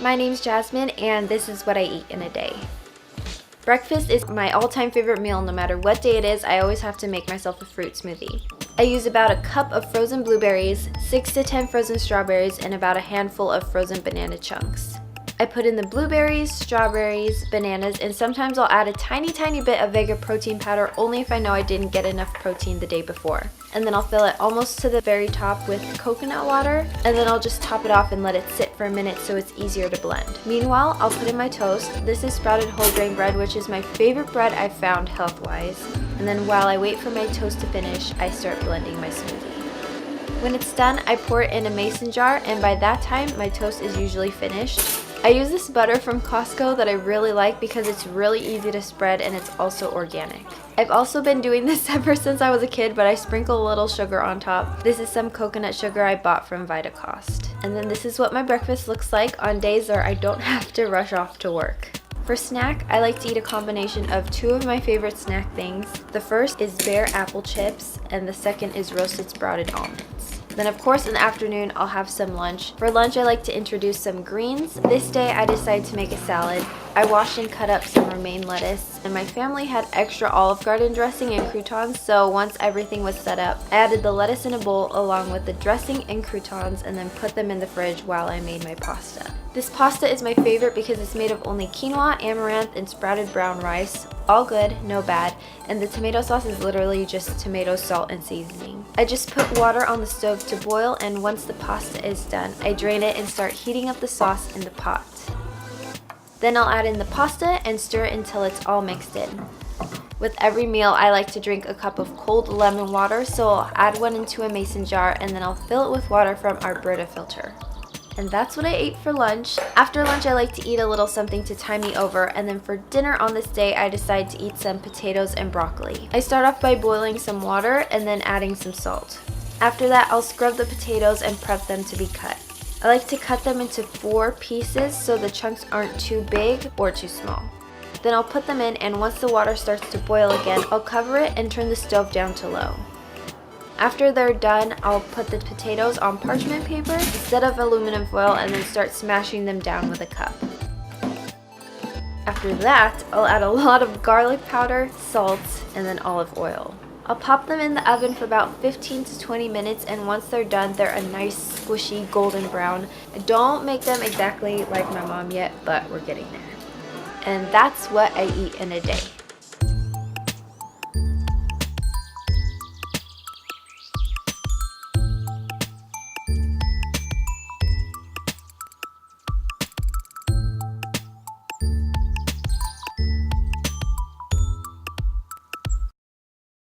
My name's Jasmine, and this is what I eat in a day. Breakfast is my all-time favorite meal. No matter what day it is, I always have to make myself a fruit smoothie. I use about a cup of frozen blueberries, 6 to 10 frozen strawberries, and about a handful of frozen banana chunks. I put in the blueberries, strawberries, bananas, and sometimes I'll add a tiny bit of Vega protein powder only if I know I didn't get enough protein the day before. And then I'll fill it almost to the very top with coconut water, and then I'll just top it off and let it sit for a minute so it's easier to blend. Meanwhile, I'll put in my toast. This is sprouted whole grain bread, which is my favorite bread I've found health-wise. And then while I wait for my toast to finish, I start blending my smoothie. When it's done, I pour it in a mason jar, and by that time, my toast is usually finished. I use this butter from Costco that I really like because it's really easy to spread and it's also organic. I've also been doing this ever since I was a kid, but I sprinkle a little sugar on top. This is some coconut sugar I bought from Vitacost. And then this is what my breakfast looks like on days where I don't have to rush off to work. For snack, I like to eat a combination of two of my favorite snack things. The first is Bear apple chips, and the second is roasted sprouted almonds. Then of course in the afternoon I'll have some lunch. For lunch I like to introduce some greens. This day I decided to make a salad. I washed and cut up some romaine lettuce, and my family had extra Olive Garden dressing and croutons, so once everything was set up, I added the lettuce in a bowl along with the dressing and croutons and then put them in the fridge while I made my pasta. This pasta is my favorite because it's made of only quinoa, amaranth, and sprouted brown rice. All good, no bad, and the tomato sauce is literally just tomato, salt, and seasoning. I just put water on the stove to boil, and once the pasta is done, I drain it and start heating up the sauce in the pot. Then I'll add in the pasta and stir it until it's all mixed in. With every meal, I like to drink a cup of cold lemon water, so I'll add one into a mason jar and then I'll fill it with water from our Brita filter. And that's what I ate for lunch. After lunch, I like to eat a little something to tie me over, and then for dinner on this day, I decide to eat some potatoes and broccoli. I start off by boiling some water and then adding some salt. After that, I'll scrub the potatoes and prep them to be cut. I like to cut them into 4 pieces so the chunks aren't too big or too small. Then I'll put them in, and once the water starts to boil again, I'll cover it and turn the stove down to low. After they're done, I'll put the potatoes on parchment paper instead of aluminum foil and then start smashing them down with a cup. After that, I'll add a lot of garlic powder, salt, and then olive oil. I'll pop them in the oven for about 15 to 20 minutes, and once they're done, they're a nice squishy golden brown. I don't make them exactly like my mom yet, but we're getting there. And that's what I eat in a day.